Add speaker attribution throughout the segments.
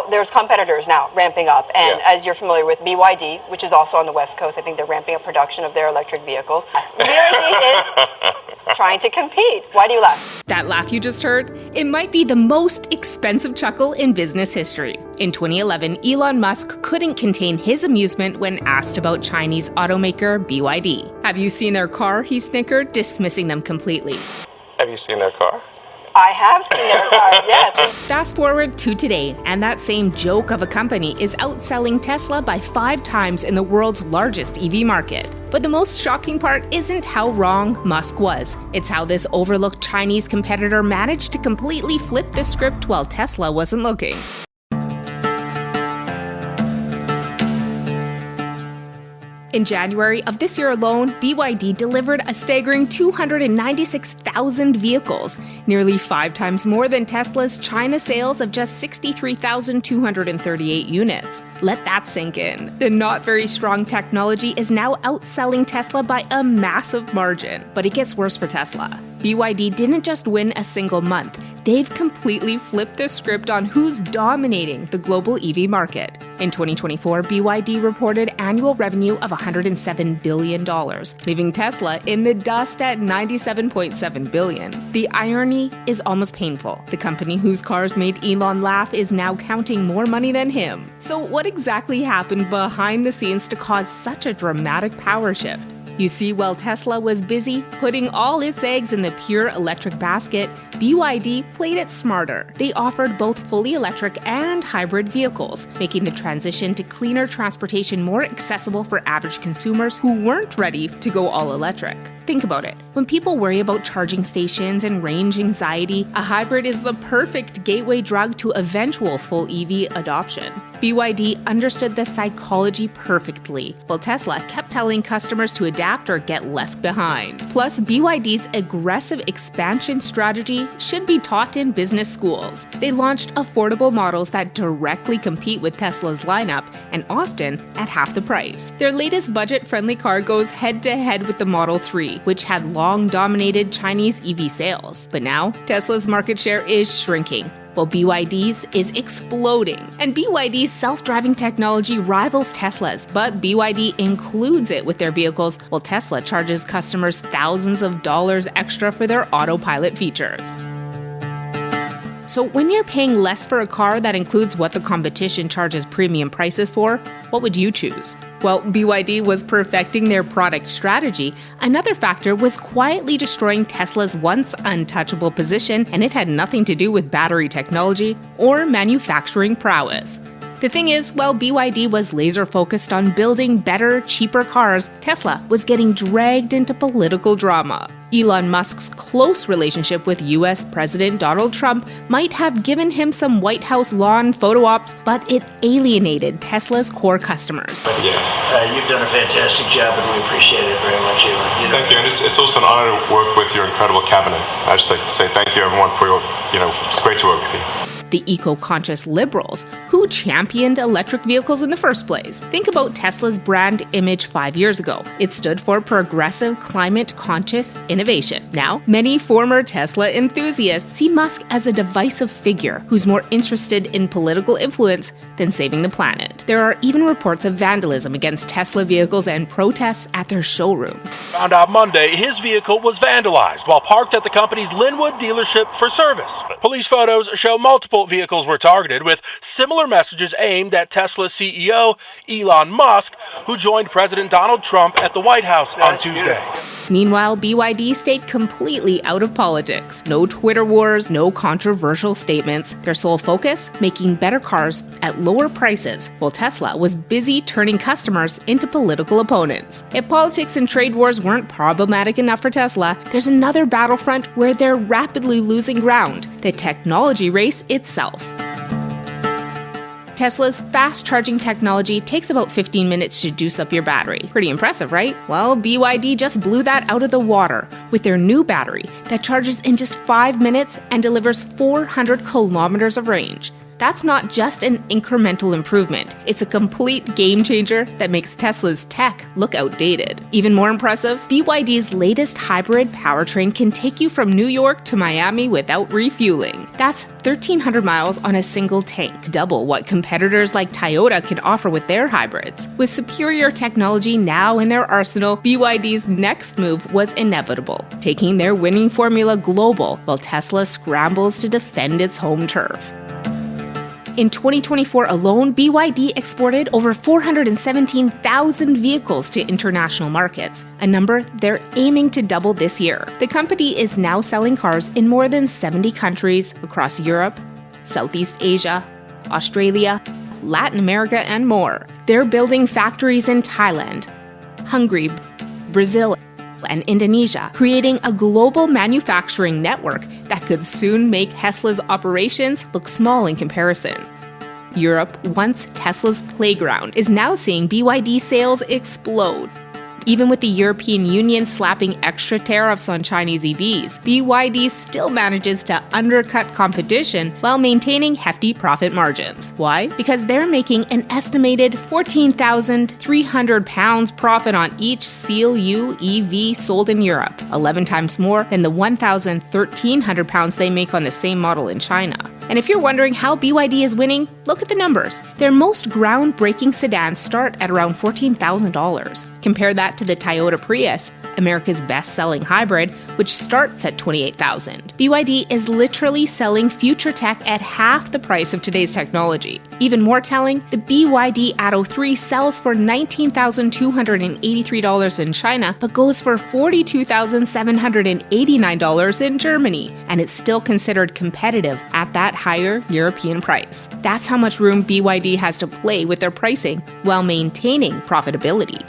Speaker 1: Well, there's competitors now ramping up, and as you're familiar with BYD, which is also on the West Coast, I think they're ramping up production of their electric vehicles. BYD is trying to compete. Why do you laugh?
Speaker 2: That laugh you just heard? It might be the most expensive chuckle in business history. In 2011, Elon Musk couldn't contain his amusement when asked about Chinese automaker BYD. Have you seen their car? He snickered, dismissing them completely.
Speaker 3: Have you seen their car?
Speaker 1: I have seen their car, yes.
Speaker 2: Fast forward to today, and that same joke of a company is outselling Tesla by 5 times in the world's largest EV market. But the most shocking part isn't how wrong Musk was. It's how this overlooked Chinese competitor managed to completely flip the script while Tesla wasn't looking. In January of this year alone, BYD delivered a staggering 296,000 vehicles, nearly 5 times more than Tesla's China sales of just 63,238 units. Let that sink in. The not very strong technology is now outselling Tesla by a massive margin. But it gets worse for Tesla. BYD didn't just win a single month, they've completely flipped the script on who's dominating the global EV market. In 2024, BYD reported annual revenue of $107 billion, leaving Tesla in the dust at $97.7 billion. The irony is almost painful. The company whose cars made Elon laugh is now counting more money than him. So what exactly happened behind the scenes to cause such a dramatic power shift? You see, while Tesla was busy putting all its eggs in the pure electric basket, BYD played it smarter. They offered both fully electric and hybrid vehicles, making the transition to cleaner transportation more accessible for average consumers who weren't ready to go all electric. Think about it. When people worry about charging stations and range anxiety, a hybrid is the perfect gateway drug to eventual full EV adoption. BYD understood the psychology perfectly, while Tesla kept telling customers to adapt or get left behind. Plus, BYD's aggressive expansion strategy should be taught in business schools. They launched affordable models that directly compete with Tesla's lineup, and often at half the price. Their latest budget-friendly car goes head-to-head with the Model 3, which had long dominated Chinese EV sales. But now, Tesla's market share is shrinking, while BYD's is exploding. And BYD's self-driving technology rivals Tesla's, but BYD includes it with their vehicles, while Tesla charges customers thousands of dollars extra for their autopilot features. So when you're paying less for a car that includes what the competition charges premium prices for, what would you choose? While BYD was perfecting their product strategy, another factor was quietly destroying Tesla's once untouchable position, and it had nothing to do with battery technology or manufacturing prowess. The thing is, while BYD was laser-focused on building better, cheaper cars, Tesla was getting dragged into political drama. Elon Musk's close relationship with US President Donald Trump might have given him some White House lawn photo ops, but it alienated Tesla's core customers.
Speaker 4: You've done a fantastic job, and we appreciate it very much, Elon.
Speaker 3: Thank you, and it's also an honor to work with your incredible cabinet. I just like to say thank you, everyone, for your, it's great to work with you.
Speaker 2: The eco-conscious liberals, who championed electric vehicles in the first place. Think about Tesla's brand image 5 years ago. It stood for progressive, climate-conscious innovation. Now, many former Tesla enthusiasts see Musk as a divisive figure who's more interested in political influence than saving the planet. There are even reports of vandalism against Tesla vehicles and protests at their showrooms.
Speaker 5: Found out Monday his vehicle was vandalized while parked at the company's Linwood dealership for service. Police photos show multiple vehicles were targeted with similar messages aimed at Tesla CEO Elon Musk, who joined President Donald Trump at the White House on Tuesday.
Speaker 2: Meanwhile, BYD stayed completely out of politics. No Twitter wars, no controversial statements. Their sole focus? Making better cars at lower prices, while Tesla was busy turning customers into political opponents. If politics and trade wars weren't problematic enough for Tesla, there's another battlefront where they're rapidly losing ground: the technology race itself. Tesla's fast-charging technology takes about 15 minutes to juice up your battery. Pretty impressive, right? Well, BYD just blew that out of the water with their new battery that charges in just 5 minutes and delivers 400 kilometers of range. That's not just an incremental improvement. It's a complete game changer that makes Tesla's tech look outdated. Even more impressive, BYD's latest hybrid powertrain can take you from New York to Miami without refueling. That's 1,300 miles on a single tank, double what competitors like Toyota can offer with their hybrids. With superior technology now in their arsenal, BYD's next move was inevitable, taking their winning formula global while Tesla scrambles to defend its home turf. In 2024 alone, BYD exported over 417,000 vehicles to international markets, a number they're aiming to double this year. The company is now selling cars in more than 70 countries across Europe, Southeast Asia, Australia, Latin America, and more. They're building factories in Thailand, Hungary, Brazil, and Indonesia, creating a global manufacturing network that could soon make Tesla's operations look small in comparison. Europe, once Tesla's playground, is now seeing BYD sales explode. Even with the European Union slapping extra tariffs on Chinese EVs, BYD still manages to undercut competition while maintaining hefty profit margins. Why? Because they're making an estimated 14,300 pounds profit on each CLU EV sold in Europe, 11 times more than the 1,1300 pounds they make on the same model in China. And if you're wondering how BYD is winning, look at the numbers. Their most groundbreaking sedans start at around $14,000. Compare that to the Toyota Prius, America's best-selling hybrid, which starts at $28,000. BYD is literally selling future tech at half the price of today's technology. Even more telling, the BYD Atto 3 sells for $19,283 in China, but goes for $42,789 in Germany, and it's still considered competitive at that higher European price. That's how much room BYD has to play with their pricing while maintaining profitability.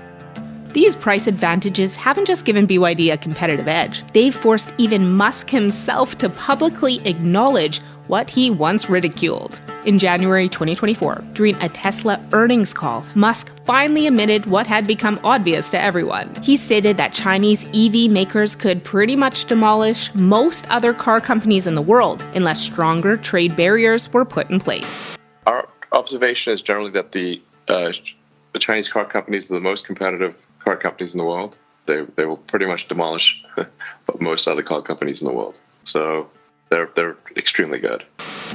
Speaker 2: These price advantages haven't just given BYD a competitive edge, they've forced even Musk himself to publicly acknowledge what he once ridiculed. In January 2024, during a Tesla earnings call, Musk finally admitted what had become obvious to everyone. He stated that Chinese EV makers could pretty much demolish most other car companies in the world unless stronger trade barriers were put in place.
Speaker 6: Our observation is generally that the Chinese car companies are the most competitive car companies in the world. They will pretty much demolish most other car companies in the world. So they're extremely good.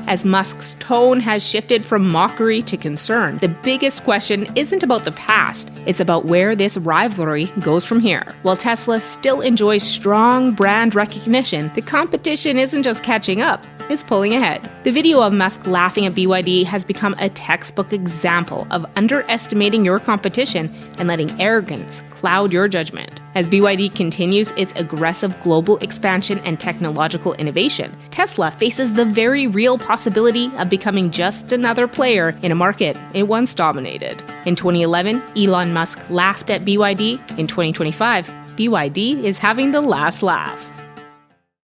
Speaker 2: As Musk's tone has shifted from mockery to concern, the biggest question isn't about the past, it's about where this rivalry goes from here. While Tesla still enjoys strong brand recognition, the competition isn't just catching up, it's pulling ahead. The video of Musk laughing at BYD has become a textbook example of underestimating your competition and letting arrogance cloud your judgment. As BYD continues its aggressive global expansion and technological innovation, Tesla faces the very real possibility of becoming just another player in a market it once dominated. In 2011, Elon Musk laughed at BYD. In 2025, BYD is having the last laugh.